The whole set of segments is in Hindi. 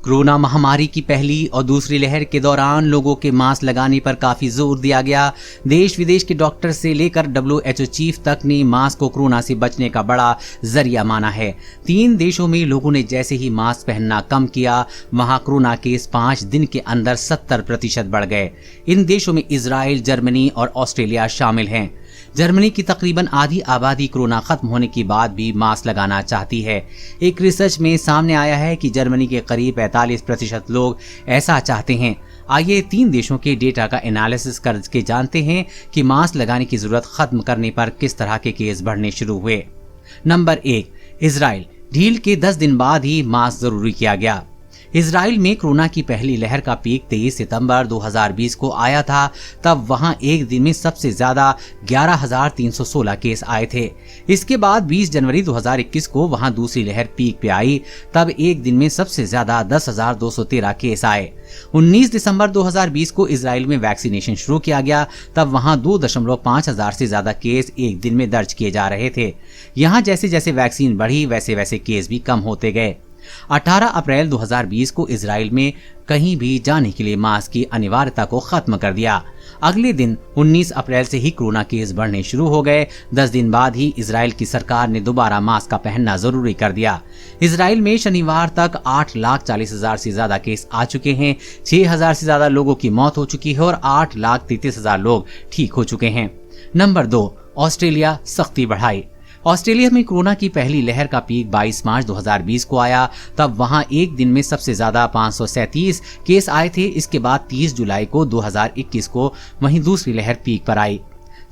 कोरोना महामारी की पहली और दूसरी लहर के दौरान लोगों के मास्क लगाने पर काफी जोर दिया गया। देश विदेश के डॉक्टर से लेकर WHO चीफ तक ने मास्क को कोरोना से बचने का बड़ा जरिया माना है। 3 देशों में लोगों ने जैसे ही मास्क पहनना कम किया, वहां कोरोना केस 5 दिन के अंदर 70% बढ़ गए। इन देशों में इजराइल, जर्मनी और ऑस्ट्रेलिया शामिल हैं। जर्मनी की तकरीबन आधी आबादी कोरोना खत्म होने के बाद भी मास्क लगाना चाहती है। एक रिसर्च में सामने आया है कि जर्मनी के करीब 45% लोग ऐसा चाहते हैं। आइए 3 देशों के डेटा का एनालिसिस करके जानते हैं कि मास्क लगाने की जरूरत खत्म करने पर किस तरह के केस बढ़ने शुरू हुए। Number 1, Israel. ढील के 10 दिन बाद ही मास्क जरूरी किया गया। इजराइल में कोरोना की पहली लहर का पीक 23 सितंबर 2020 को आया था। तब वहां एक दिन में सबसे ज्यादा 11,316 केस आए थे। इसके बाद 20 जनवरी 2021 को वहां दूसरी लहर पीक पे आई। तब एक दिन में सबसे ज्यादा 10,213 केस आए। 19 दिसंबर 2020 को इजराइल में वैक्सीनेशन शुरू किया गया। तब वहां 2.5 हजार से ज्यादा केस एक दिन में दर्ज किए जा रहे थे। यहाँ जैसे जैसे वैक्सीन बढ़ी वैसे वैसे केस भी कम होते गए। 18 अप्रैल 2020 को इजराइल में कहीं भी जाने के लिए मास्क की अनिवार्यता को खत्म कर दिया। अगले दिन 19 अप्रैल से ही कोरोना केस बढ़ने शुरू हो गए। 10 दिन बाद ही इजराइल की सरकार ने दोबारा मास्क का पहनना जरूरी कर दिया। इजराइल में शनिवार तक 8,40,000 से ज्यादा केस आ चुके हैं। 6,000 से ज्यादा लोगों की मौत हो चुकी है और 8,33,000 लोग ठीक हो चुके हैं। Number 2, Australia. सख्ती बढ़ाई। ऑस्ट्रेलिया में कोरोना की पहली लहर का पीक 22 मार्च 2020 को आया। तब वहां एक दिन में सबसे ज्यादा 537 केस आए थे। इसके बाद 30 जुलाई को 2021 को वहीं दूसरी लहर पीक पर आई।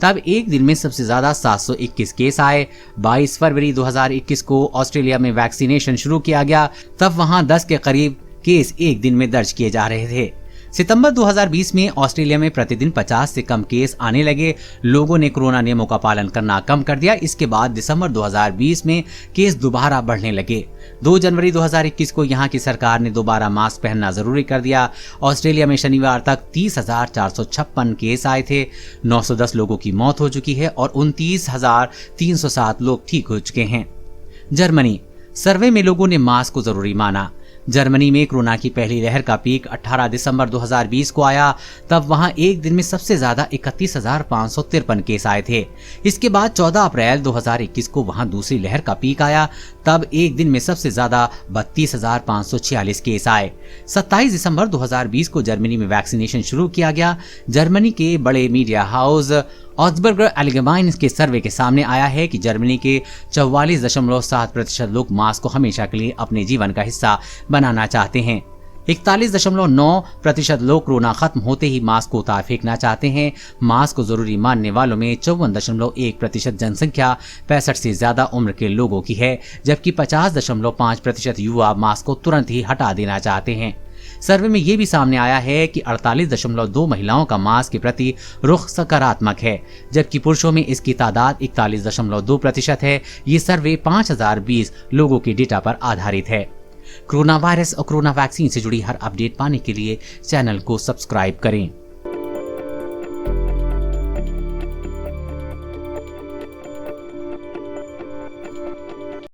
तब एक दिन में सबसे ज्यादा 721 केस आए। 22 फरवरी 2021 को ऑस्ट्रेलिया में वैक्सीनेशन शुरू किया गया। तब वहां 10 के करीब केस एक दिन में दर्ज किए जा रहे थे। सितंबर 2020 में ऑस्ट्रेलिया में प्रतिदिन 50 से कम केस आने लगे। लोगों ने कोरोना नियमों का पालन करना कम कर दिया। इसके बाद दिसंबर 2020 में केस दोबारा बढ़ने लगे। 2 जनवरी 2021 को यहाँ की सरकार ने दोबारा मास्क पहनना जरूरी कर दिया। ऑस्ट्रेलिया में शनिवार तक 30,456 केस आए थे। 910 लोगों की मौत हो चुकी है और 29,307 लोग ठीक हो चुके हैं। जर्मनी। सर्वे में लोगों ने मास्क को जरूरी माना। जर्मनी में कोरोना की पहली लहर का पीक 18 दिसंबर 2020 को आया। तब वहां एक दिन में सबसे ज्यादा 31,553 केस आए थे। इसके बाद 14 अप्रैल 2021 को वहां दूसरी लहर का पीक आया। तब एक दिन में सबसे ज्यादा 32,546 केस आए। 27 दिसंबर 2020 को जर्मनी में वैक्सीनेशन शुरू किया गया। जर्मनी के बड़े मीडिया हाउस ऑस्बर्गर एलगेमाइन के सर्वे के सामने आया है कि जर्मनी के 44.7% लोग मास्क को हमेशा के लिए अपने जीवन का हिस्सा बनाना चाहते हैं। 41.9% लोग कोरोना खत्म होते ही मास्क को उतार फेंकना चाहते हैं। मास्क को जरूरी मानने वालों में 54.1% जनसंख्या 65 से ज्यादा उम्र के लोगों की है, जबकि 50.5% युवा मास्क को तुरंत ही हटा देना चाहते हैं। सर्वे में यह भी सामने आया है कि 48.2 महिलाओं का मास्क के प्रति रुख सकारात्मक है, जबकि पुरुषों में इसकी तादाद 41.2% है। ये सर्वे 5,020 लोगों के डेटा पर आधारित है। कोरोना वायरस और कोरोना वैक्सीन से जुड़ी हर अपडेट पाने के लिए चैनल को सब्सक्राइब करें।